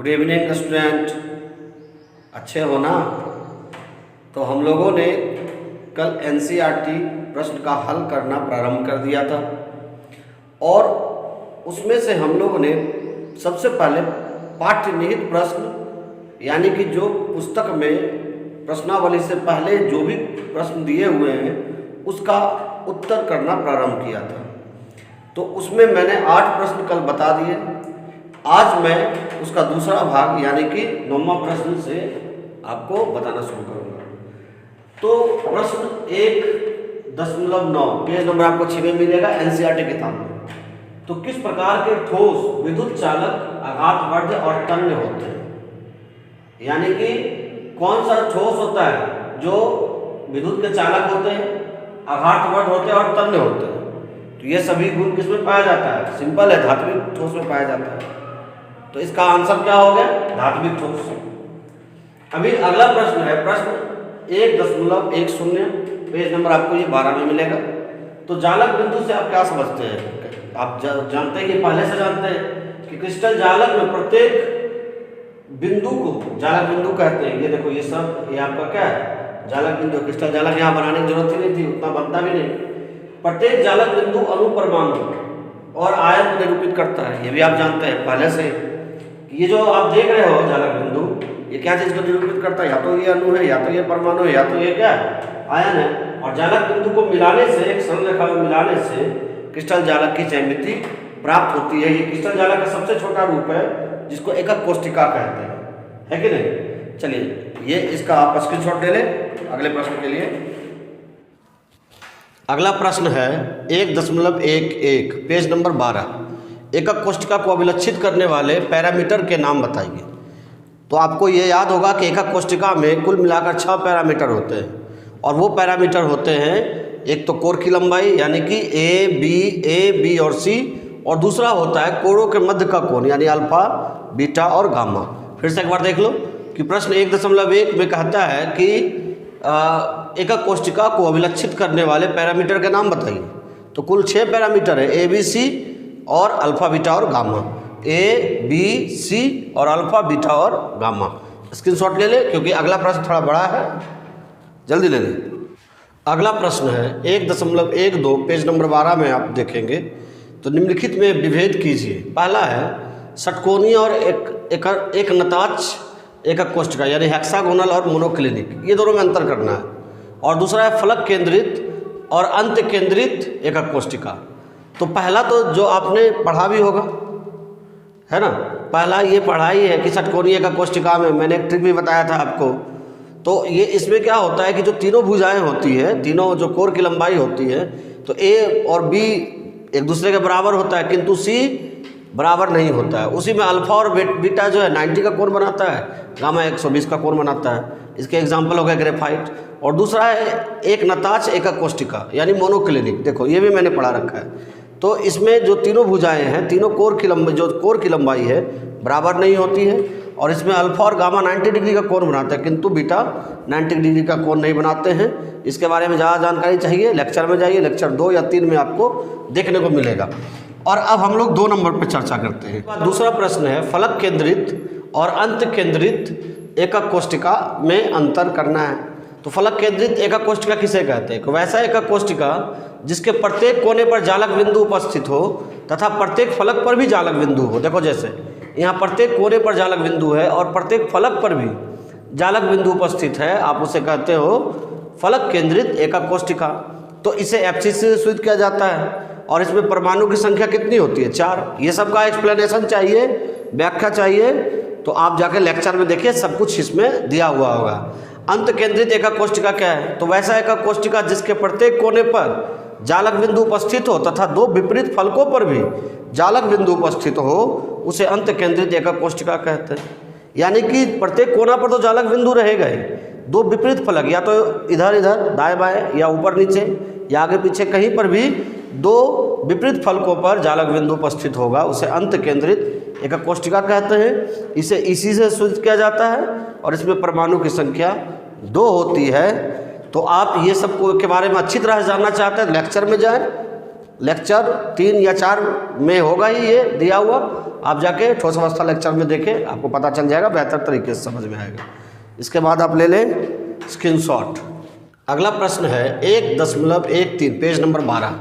Good evening student, अच्छे हो ना। तो हम लोगों ने कल एनसीईआरटी प्रश्न का हल करना प्रारंभ कर दिया था और उसमें से हम लोगों ने सबसे पहले पाठ्य निहित प्रश्न यानी कि जो पुस्तक में प्रश्नावली से पहले जो भी प्रश्न दिए हुए हैं उसका उत्तर करना प्रारंभ किया था। तो उसमें मैंने 8 प्रश्न कल बता दिए। आज मैं उसका दूसरा भाग यानी कि 9वां प्रश्न से आपको बताना शुरू करूँगा। तो प्रश्न 1.9 पेज नंबर आपको 6 में मिलेगा एनसीईआरटी किताब में। तो किस प्रकार के ठोस विद्युत चालक आघातवर्ध और तन्य होते हैं, यानी कि कौन सा ठोस होता है जो विद्युत के चालक होते हैं, आघातवर्ध होते हैं और तन्य होते हैं। तो ये सभी गुण किसमें पाया जाता है? सिंपल है, धात्विक ठोस में पाया जाता है। तो इसका आंसर क्या हो गया? धात्विक ठोस। अभी अगला प्रश्न है प्रश्न 1.10 पेज नंबर आपको ये 12 में मिलेगा। तो जालक बिंदु से आप क्या समझते हैं? आप जानते हैं कि पहले से जानते हैं कि क्रिस्टल जालक में प्रत्येक बिंदु को जालक बिंदु कहते हैं। ये देखो ये सब ये आपका क्या है? जालक बिंदु। क्रिस्टल जालक यहाँ बनाने की जरूरत ही नहीं थी, उतना बनता भी नहीं। प्रत्येक जालक बिंदु अणु और आयन को निरूपित करता है। ये भी आप जानते हैं पहले से। ये जो आप देख रहे हो जालक बिंदु, ये क्या चीज को निरूपित करता है? या तो ये अणु है, या तो ये परमाणु है, या तो ये क्या है? आयन है। और जालक बिंदु को मिलाने से, एक सरल रेखा में मिलाने से क्रिस्टल जालक की ज्यामिति प्राप्त होती है। ये क्रिस्टल जालक का सबसे छोटा रूप है जिसको एकक कोष्टिका कहते हैं, है कि नहीं? चलिए ये इसका आप स्क्रीनशॉट ले लें अगले प्रश्न के लिए। अगला प्रश्न है 1.11 पेज नंबर 12। एकक कोष्टिका को अभिलक्षित करने वाले पैरामीटर के नाम बताइए। तो आपको ये याद होगा कि एकक कोष्टिका में कुल मिलाकर 6 पैरामीटर होते हैं और वो पैरामीटर होते हैं, एक तो कोर की लंबाई यानी कि ए बी और सी, और दूसरा होता है कोरों के मध्य का कोण यानी अल्फा, बीटा और गामा। फिर से एक बार देख लो कि प्रश्न 1.1 में कहता है कि एकक कोष्टिका को अभिलक्षित करने वाले पैरामीटर के नाम बताइए। तो कुल 6 पैरामीटर है, ए बी सी और अल्फा, बीटा और गामा। ए बी सी और अल्फा, बीटा और गामा। स्क्रीनशॉट ले ले क्योंकि अगला प्रश्न थोड़ा बड़ा है, जल्दी ले लें। अगला प्रश्न है 1.12 पेज नंबर 12 में आप देखेंगे। तो निम्नलिखित में विभेद कीजिए। पहला है षटकोणीय और एक नताक्ष एकक कोष्टिका यानी हेक्सागोनल और मोनोक्लिनिक, ये दोनों में अंतर करना है। और दूसरा है फलक केंद्रित और अंत केंद्रित एकक कोष्टिका। तो पहला तो जो आपने पढ़ा भी होगा, है ना, पहला ये पढ़ा ही है कि षटकोणीय एकक कोष्टिका में मैंने एक ट्रिक भी बताया था आपको। तो ये इसमें क्या होता है कि जो तीनों भुजाएं होती है, तीनों जो कोर की लंबाई होती है, तो ए और बी एक दूसरे के बराबर होता है किंतु सी बराबर नहीं होता है। उसी में अल्फा और बीटा जो है 90 का कोण बनाता है, गामा 120 का कोण बनाता है। इसके एग्जाम्पल हो गया ग्रेफाइट। और दूसरा है एक नताक्ष एकक कोष्टिका यानी मोनोक्लिनिक। देखो ये भी मैंने पढ़ा रखा है। तो इसमें जो तीनों भुजाएं हैं, तीनों कोर की लंबाई है बराबर नहीं होती है, और इसमें अल्फा और गामा 90 डिग्री का कोण बनाते हैं किंतु बीटा 90 डिग्री का कोण नहीं बनाते हैं। इसके बारे में ज़्यादा जानकारी चाहिए लेक्चर में जाइए, लेक्चर 2 या 3 में आपको देखने को मिलेगा। और अब हम लोग 2 नंबर पर चर्चा करते हैं। दूसरा प्रश्न है फलक केंद्रित और अंत केंद्रित एकक कोष्टिका में अंतर करना है। तो फलक केंद्रित एकक कोष्टिका किसे कहते हैं? वैसा एकक कोष्टिका जिसके प्रत्येक कोने पर जालक बिंदु उपस्थित हो तथा प्रत्येक फलक पर भी जालक बिंदु हो। देखो जैसे यहाँ प्रत्येक कोने पर जालक बिंदु है और प्रत्येक फलक पर भी जालक बिंदु उपस्थित है, आप उसे कहते हो फलक केंद्रित एकक कोष्टिका। तो इसे एफसी से सूचित किया जाता है। और इसमें परमाणु की संख्या कितनी होती है? 4। ये सब का एक्सप्लेनेशन चाहिए, व्याख्या चाहिए तो आप जाके लेक्चर में देखिए, सब कुछ इसमें दिया हुआ होगा। अंत केंद्रित एकक कोष्टिका क्या है? तो वैसा एकक कोष्टिका जिसके प्रत्येक कोने पर जालक बिंदु उपस्थित हो तथा 2 विपरीत फलकों पर भी जालक बिंदु उपस्थित हो, उसे अंत केंद्रित एकक कोष्टिका कहते हैं। यानी कि प्रत्येक कोना पर तो जालक बिंदु रहेगा ही, 2 विपरीत फलक या तो इधर इधर दाएं बाएं या ऊपर नीचे या आगे पीछे कहीं पर भी 2 विपरीत फलकों पर जालक बिंदु उपस्थित होगा, उसे अंत केंद्रित एकक कोष्टिका कहते हैं। इसे इसी से सूचित किया जाता है और इसमें परमाणु की संख्या 2 होती है। तो आप ये सब के बारे में अच्छी तरह से जानना चाहते हैं लेक्चर में जाएं, लेक्चर 3 या 4 में होगा ही ये दिया हुआ। आप जाके ठोस अवस्था लेक्चर में देखें, आपको पता चल जाएगा, बेहतर तरीके से समझ में आएगा। इसके बाद आप ले लें स्क्रीनशॉट। अगला प्रश्न है 1.13 पेज नंबर 12।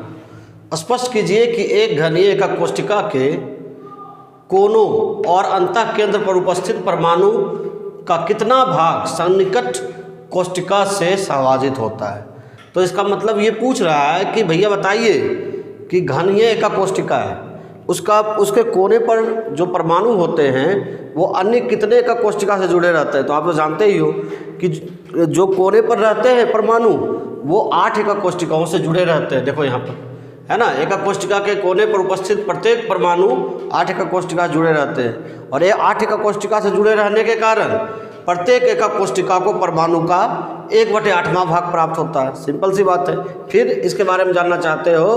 स्पष्ट कीजिए कि एक घनीय एकक कोष्ठिका के कोनों और अंतः केंद्र पर उपस्थित परमाणु का कितना भाग सन्निकट कोष्ठिका से सहभाजित होता है। तो इसका मतलब ये पूछ रहा है कि भैया बताइए कि घनीय एकक कोष्ठिका है, उसके कोने पर जो परमाणु होते हैं वो अन्य कितने एकक कोष्ठिका से जुड़े रहते हैं। तो आप तो जानते ही हो कि जो कोने पर रहते हैं परमाणु वो 8 एकक कोष्ठिकाओं से जुड़े रहते हैं। देखो यहाँ पर है ना, एकक कोष्ठिका के कोने पर उपस्थित प्रत्येक परमाणु 8 एकक कोष्ठिका से जुड़े रहते हैं, और ये 8 एकक कोष्ठिका से जुड़े रहने के कारण प्रत्येक एकक कोष्ठिका को परमाणु का 1/8वां भाग प्राप्त होता है। सिंपल सी बात है। फिर इसके बारे में जानना चाहते हो,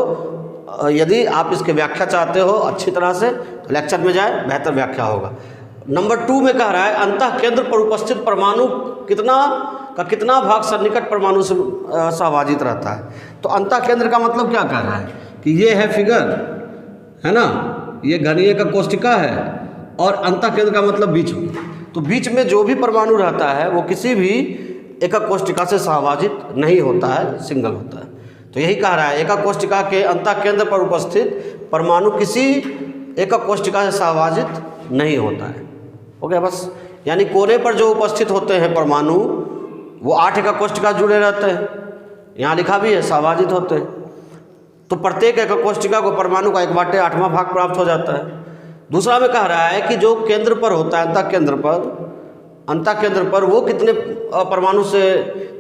यदि आप इसके व्याख्या चाहते हो अच्छी तरह से, तो लेक्चर में जाए, बेहतर व्याख्या होगा। नंबर 2 में कह रहा है अंतः केंद्र पर उपस्थित परमाणु कितना भाग सन्निकट परमाणु से सहभाजित रहता है। तो अंतः केंद्र का मतलब क्या कह रहा है कि ये है फिगर, है ना, ये घनीय एकक कोष्ठिका है, और अंतः केंद्र का मतलब बीच में। तो बीच में जो भी परमाणु रहता है वो किसी भी एकक कोष्ठिका से सहभाजित नहीं होता है, सिंगल होता है। तो यही कह रहा है एकक कोष्ठिका के अंतः केंद्र पर उपस्थित परमाणु किसी एकक कोष्ठिका से सहभाजित नहीं होता है। हो गया बस। यानी कोने पर जो उपस्थित होते हैं परमाणु वो 8 एकक कोष्ठिका जुड़े रहते हैं, यहाँ लिखा भी है सहभाजित होते हैं। तो प्रत्येक एकक कोष्ठिका को परमाणु का 1/8वां भाग प्राप्त हो जाता है। दूसरा में कह रहा है कि जो केंद्र पर होता है अंतः केंद्र पर वो कितने परमाणु से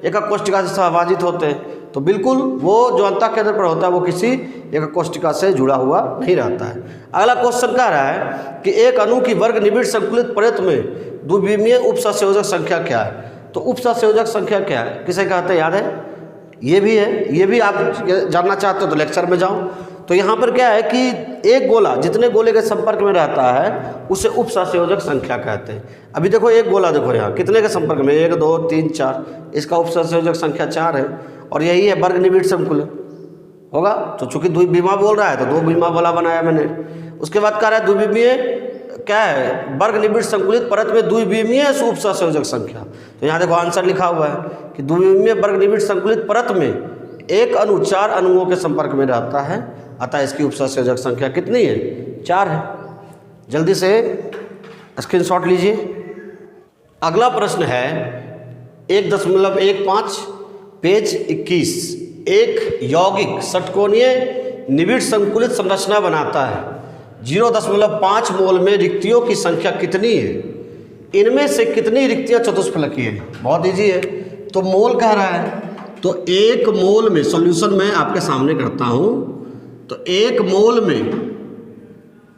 एकक कोष्ठिका से सहभाजित होते हैं। तो बिल्कुल वो जो अंतः केंद्र पर होता है वो किसी एकक कोष्ठिका से जुड़ा हुआ नहीं रहता है। अगला क्वेश्चन कह रहा है कि एक अणु की वर्ग निबिड़ संकुलित परत में द्विविमीय उपसंयोजक संख्या क्या है। तो उपसंयोजक संख्या क्या है, किसे कहते हैं, याद है? ये भी है, ये भी आप जानना चाहते हो तो लेक्चर में जाओ। तो यहाँ पर क्या है कि एक गोला जितने गोले के संपर्क में रहता है उसे उपसंयोजक संख्या कहते हैं। अभी देखो एक गोला, देखो यहाँ कितने के संपर्क में, 1 2 3 4, इसका उपसंयोजक संख्या 4 है, और यही है वर्ग निबिड़ संकुलन होगा। तो चूंकि द्विविमा बोल रहा है तो 2 विमा गोला बनाया मैंने। उसके बाद कह रहा है द्विविमीय क्या है, वर्ग निबिड़ संकुलित परत में द्विविमीय उपसंयोजक संख्या। तो यहाँ देखो आंसर लिखा हुआ है कि द्विविमीय वर्ग निबिड़ संकुलित परत में एक अणु 4 अणुओं के संपर्क में रहता है, अतः इसकी उपसंयोजक संख्या कितनी है, 4 है। जल्दी से स्क्रीनशॉट लीजिए। अगला प्रश्न है 1.15 पेज 21। एक यौगिक षटकोणीय निबिड़ संकुलित संरचना बनाता है। 0.5 मोल में रिक्तियों की संख्या कितनी है, इनमें से कितनी रिक्तियां चतुष्फलकीय है। बहुत इजी है। तो मोल कह रहा है, तो 1 मोल में, सॉल्यूशन मैं आपके सामने करता हूं, तो 1 मोल में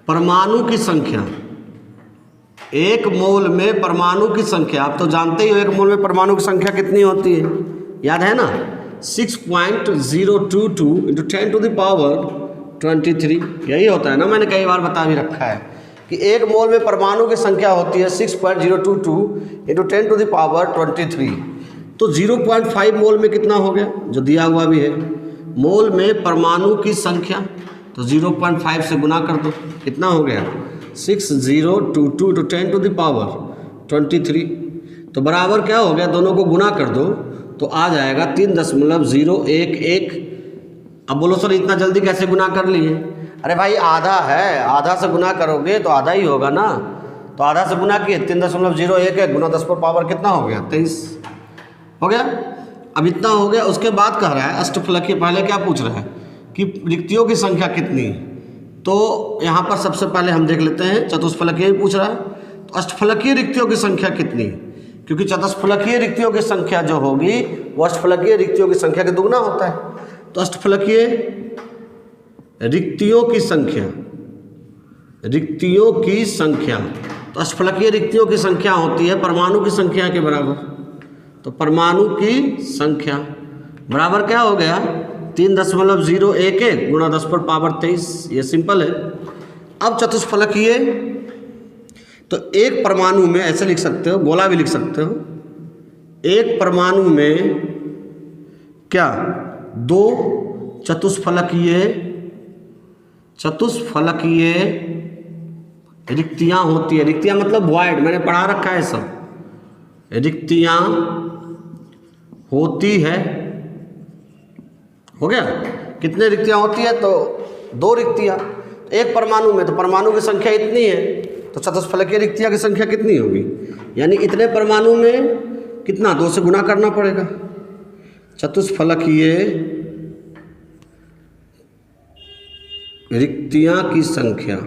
परमाणु की संख्या, 1 मोल में परमाणु की संख्या, आप तो जानते ही हो 1 मोल में परमाणु की संख्या कितनी होती है, याद है ना, 6.022 × 10⁻23। यही होता है ना, मैंने कई बार बता भी रखा है कि 1 मोल में परमाणु की संख्या होती है 6.022 × 10⁻23। तो 0.5 मोल में कितना हो गया, जो दिया हुआ भी है, मोल में परमाणु की संख्या, तो 0.5 से गुना कर दो, कितना हो गया 6022 × 10⁻23। तो बराबर क्या हो गया, दोनों को गुना कर दो तो आ जाएगा 3.011। अब बोलो सर इतना जल्दी कैसे गुना कर लिए? अरे भाई आधा है, आधा से गुना करोगे तो आधा ही होगा ना। तो आधा से गुना किए 3.011 गुना 10 पर पावर कितना हो गया, 23 हो गया। अब इतना हो गया। उसके बाद कह रहा है अष्टफलकीय, पहले क्या पूछ रहा है कि रिक्तियों की संख्या कितनी है। तो यहाँ पर सबसे पहले हम देख लेते हैं, चतुष्फलकीय पूछ रहा है, तो अष्टफलकीय रिक्तियों की संख्या कितनी है, क्योंकि चतुष्फलकीय रिक्तियों की संख्या जो होगी वो अष्टफलकीय रिक्तियों की संख्या के दुगना होता है। तो अष्टफलकीय रिक्तियों की संख्या, तो अष्टफलकीय रिक्तियों की संख्या होती है परमाणु की संख्या के बराबर। तो परमाणु की संख्या बराबर क्या हो गया, 3.011 गुणा 10 पर पावर 23। ये सिंपल है। अब चतुष्फलकीय, तो एक परमाणु में ऐसे लिख सकते हो, गोला भी लिख सकते हो, एक परमाणु में क्या 2 चतुष्फलकीय चतुष्फलकीय रिक्तियां होती है। रिक्तियां मतलब वॉइड, मैंने पढ़ा रखा है सब। रिक्तियां होती है, हो गया। कितने रिक्तियां होती है? तो 2 रिक्तियां एक परमाणु में, तो परमाणु की संख्या इतनी है, तो चतुष्फलकीय रिक्तियां की संख्या कितनी होगी? यानी इतने परमाणु में कितना, 2 से गुणा करना पड़ेगा। चतुष्फलकीय रिक्तियां की संख्या,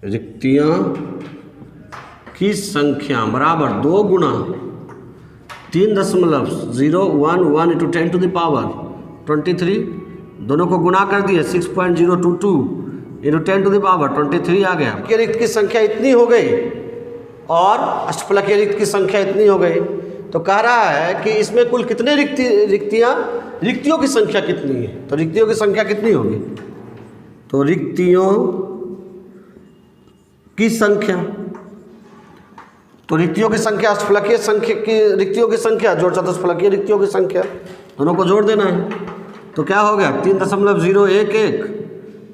रिक्तियां की संख्या बराबर 2 गुना 3.011 इंटू 10 टू द पावर 23, दोनों को गुणा कर दिए 6.022 इंटू 10 टू द पावर 23 आ गया। रिक्त की संख्या इतनी हो गई और अष्टफलकीय रिक्त की संख्या इतनी हो गई। तो कह रहा है कि इसमें कुल कितने रिक्तियों की संख्या कितनी है? तो रिक्तियों की संख्या कितनी होगी? तो रिक्तियों की संख्या, तो रिक्तियों की संख्या अष्टफलकीय संख्या की रिक्तियों की संख्या जोड़ चतुष्फलकीय रिक्तियों की संख्या, दोनों को जोड़ देना है। तो क्या हो गया? 3.011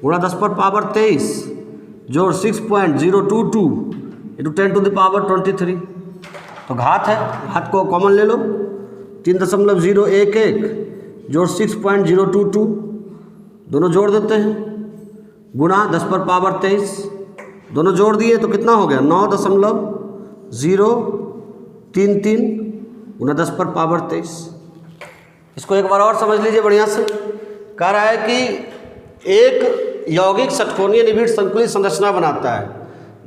गुणा 10 पर पावर 23 जोड़ 6.022 इंटू 10 टू द पावर 23। तो घात है, घात को कॉमन ले लो। 3.011 जोड़ 6.022 दोनों जोड़ देते हैं, गुणा 10 पर पावर 23, दोनों जोड़ दिए तो कितना हो गया? 9.033 गुणा 10 पर पावर 23। इसको एक बार और समझ लीजिए बढ़िया से। कह रहा है कि एक यौगिक षटकोणीय निबिड़ संकुलित संरचना बनाता है।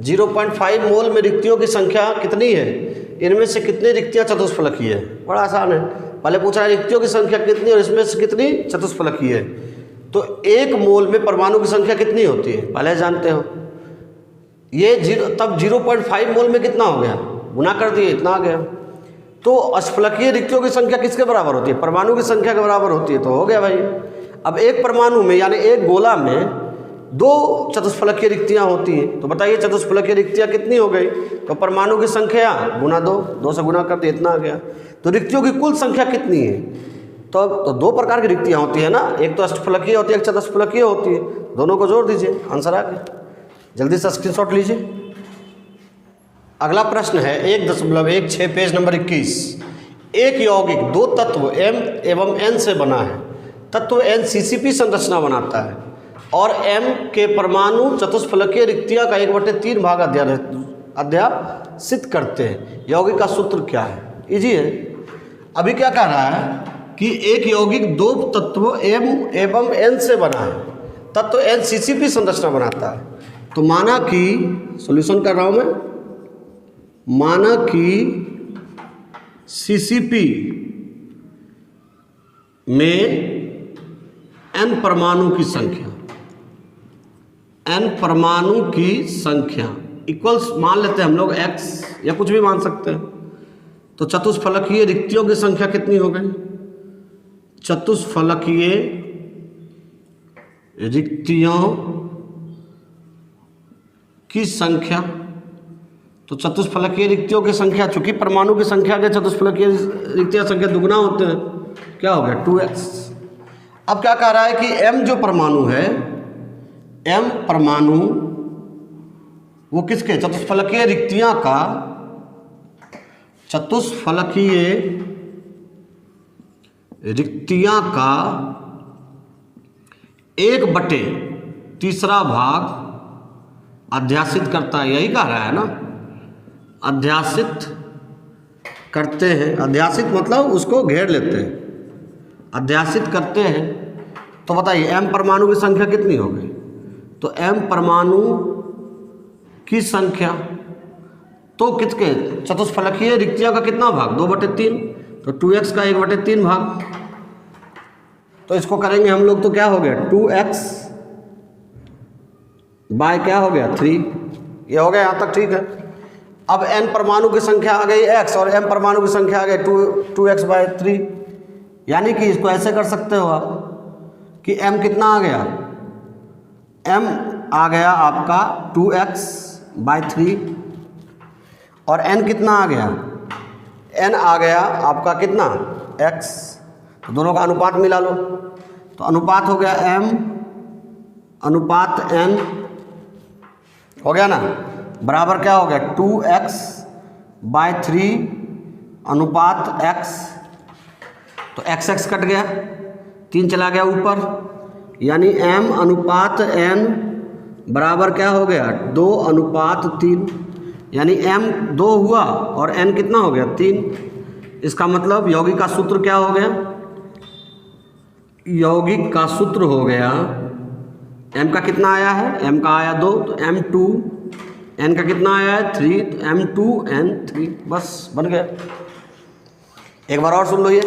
0.5 मोल में रिक्तियों की संख्या कितनी है? इनमें से कितनी रिक्तियां चतुष्फलकीय है? बड़ा आसान है। पहले पूछा है रिक्तियों की संख्या कितनी और इसमें से कितनी चतुष्फलकीय है। तो 1 मोल में परमाणु की संख्या कितनी होती है? पहले जानते हो। ये तब 0.5 मोल में कितना हो गया? गुना कर दिए, इतना आ गया। तो अष्टफलकीय रिक्तियों की संख्या किसके बराबर होती है? परमाणु की संख्या के बराबर होती है। तो हो गया भाई। अब एक परमाणु में यानी एक गोला में 2 चतुष्फलकीय रिक्तियां होती हैं। तो बताइए चतुष्फलकीय रिक्तियां कितनी हो गई? तो परमाणु की संख्या गुना 2 से गुना कर दिए, इतना आ गया। तो रिक्तियों की कुल संख्या कितनी है? तो 2 प्रकार की रिक्तियां होती है ना, एक तो अष्टफलकीय होती है, एक चतुष्फलकीय होती है। दोनों को जोड़ दीजिए, आंसर आ गया। जल्दी से स्क्रीनशॉट लीजिए। अगला प्रश्न है 1.16 पेज नंबर 21। एक यौगिक 2 तत्व M एवं N से बना है। तत्व N CCP संरचना बनाता है और M के परमाणु चतुष्फलकीय रिक्तियां का 1/3 भाग अध्यासित करते हैं। यौगिक का सूत्र क्या है? इजी है। अभी क्या कह रहा है कि एक यौगिक 2 तत्व M एवं N से बना है। तत्व N CCP संरचना बनाता है। तो माना कि सॉल्यूशन कर रहा हूं मैं, माना कि CCP में N परमाणु की संख्या, N परमाणु की संख्या इक्वल्स मान लेते हैं हम लोग X या कुछ भी मान सकते हैं। तो चतुष्फलकीय रिक्तियों की संख्या कितनी हो गई? चतुष्फलकीय रिक्तियों की संख्या, तो चतुष्फलकीय रिक्तियों की संख्या, चूंकि परमाणु की संख्या के चतुष्फलकीय रिक्तियां संख्या दुगुना होते हैं, क्या हो गया? 2x। अब क्या कह रहा है कि M जो परमाणु है, M परमाणु वो किसके? चतुष्फलकीय रिक्तियां का, चतुष्फलकीय रिक्तियां का 1/3 भाग अध्यासित करता है। यही कह रहा है ना, अध्यासित करते हैं। अध्यासित मतलब उसको घेर लेते हैं, अध्यासित करते हैं। तो बताइए M परमाणु की संख्या कितनी हो गई? तो M परमाणु की संख्या तो किसके? चतुष्फलकीय रिक्तियों का कितना भाग? 2/3। तो 2x का 1/3 भाग। तो इसको करेंगे हम लोग तो क्या हो गया? 2x बाय क्या हो गया? 3। ये हो गया यहाँ तक, ठीक है। अब N परमाणु की संख्या आ गई x और M परमाणु की संख्या आ गई 2x/3। यानी कि इसको ऐसे कर सकते हो आप कि M कितना आ गया? M आ गया आपका 2x/3 और N कितना आ गया? N आ गया आपका कितना? x। तो दोनों का अनुपात मिला लो। तो अनुपात हो गया M अनुपात n हो गया ना, बराबर क्या हो गया 2x/3 अनुपात x। तो x कट गया, 3 चला गया ऊपर, यानी m अनुपात n बराबर क्या हो गया 2/3, यानी m 2 हुआ और n कितना हो गया 3। इसका मतलब यौगिक का सूत्र क्या हो गया, यौगिक का सूत्र हो गया m का कितना आया है, m का आया 2, तो m2, n का कितना आया है 3, तो m2n3, बस बन गया। एक बार और सुन लो ये,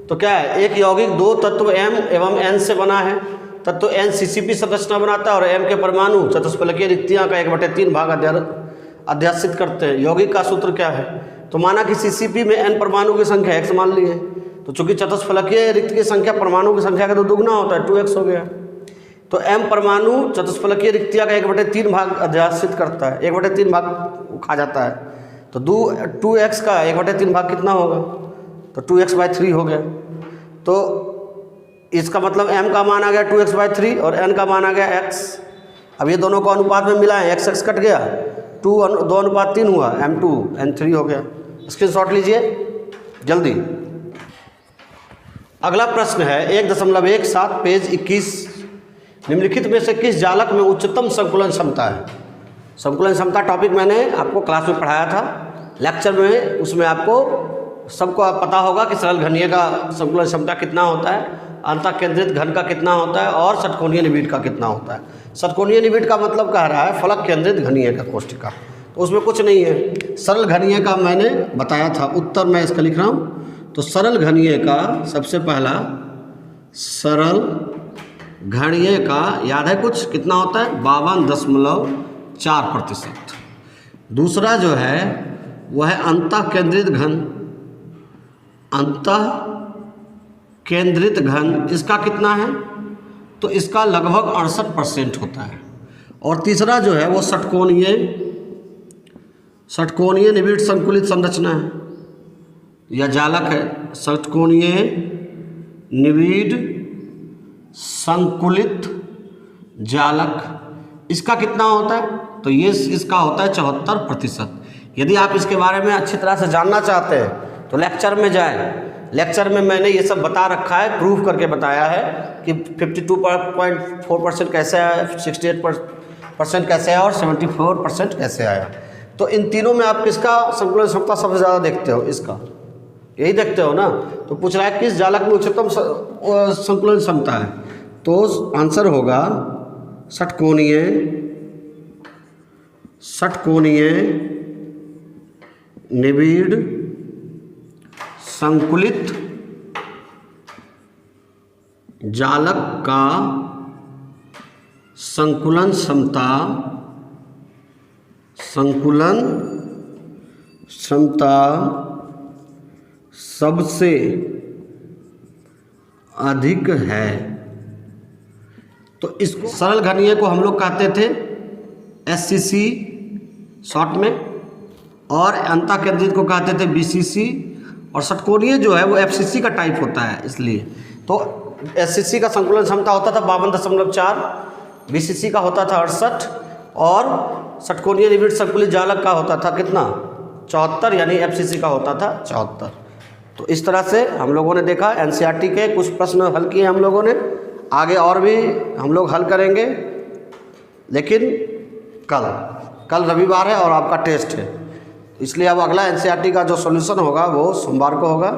तो क्या है, एक यौगिक 2 तत्व m एवं n से बना है। तत्व n CCP संरचना बनाता है और m के परमाणु चतुष्फलकीय रिक्तियां का 1/3 भाग अध्यासित करते हैं। यौगिक का सूत्र क्या है, तो माना कि CCP में n परमाणु की संख्या x मान ली है, तो चूंकि चतुष्फलकीय रिक्त की संख्या परमाणु की संख्या का तो दुगना होता है, 2x हो गया। तो m परमाणु चतुष्फलकीय रिक्तियां का 1/3 भाग अध्यासित करता है, 1/3 भाग खा जाता है। तो 2x का 1/3 भाग कितना होगा, तो 2x/3 हो गया। तो इसका मतलब m का मान आ गया 2x/3 और n का मान आ गया x। अब ये दोनों को अनुपात में मिलाएं, x कट गया, 2:3 हुआ, m2n3 हो गया। स्क्रीनशॉट लीजिए जल्दी। अगला प्रश्न है 1.17 पेज 21, निम्नलिखित में से किस जालक में उच्चतम संकुलन क्षमता है। संकुलन क्षमता टॉपिक मैंने आपको क्लास में पढ़ाया था, लेक्चर में, उसमें आपको सबको पता होगा कि सरल घनीय का संकुलन क्षमता कितना होता है, अंतः केंद्रित घन का कितना होता है और षटकोणीय निबिड़ का कितना होता है। षटकोणीय निबिड़ का मतलब कह रहा है फलक केंद्रित घनीय का कोष्टिका, तो उसमें कुछ नहीं है। सरल घनीय का मैंने बताया था, उत्तर मैं इसका लिख रहा हूँ। तो सरल घनीय का सबसे पहला, सरल घनीय का याद है कुछ कितना होता है 52.4%। दूसरा जो है वह है अंतः केंद्रित घन, अंतः केंद्रित घन, इसका कितना है, तो इसका लगभग 68% होता है। और तीसरा जो है वो षटकोणीय निबिड़ संकुलित संरचना है या जालक है, षटकोणीय निबिड़ संकुलित जालक, इसका कितना होता है, तो ये इसका होता है 74%। यदि आप इसके बारे में अच्छी तरह से जानना चाहते हैं तो लेक्चर में जाएं, लेक्चर में मैंने ये सब बता रखा है, प्रूफ करके बताया है कि 52.4% कैसे आया, 68% कैसे आया और 74% कैसे आया। तो इन तीनों में आप किसका संकुलन क्षमता सबसे ज़्यादा देखते हो, इसका, यही देखते हो ना। तो पूछ रहा है किस जालक में उच्चतम संकुलन क्षमता है, तो आंसर होगा षटकोणीय निबिड़ संकुलित जालक का संकुलन क्षमता सबसे अधिक है। तो इसको सरल घनीय को हम लोग कहते थे SCC शॉर्ट में, और अंतः केंद्रित को कहते थे BCC, और षटकोणीय जो है वो FCC का टाइप होता है। इसलिए तो SCC का संकुलन क्षमता होता था 52.4, BCC का होता था 68, और षटकोणीय निबिड़ संकुलित जालक का होता था कितना 74, यानी FCC का होता था 74। तो इस तरह से हम लोगों ने देखा, NCERT के कुछ प्रश्न हल किए हम लोगों ने, आगे और भी हम लोग हल करेंगे, लेकिन कल रविवार है और आपका टेस्ट है, इसलिए अब अगला NCERT का जो सॉल्यूशन होगा वो सोमवार को होगा।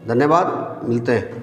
धन्यवाद, मिलते हैं।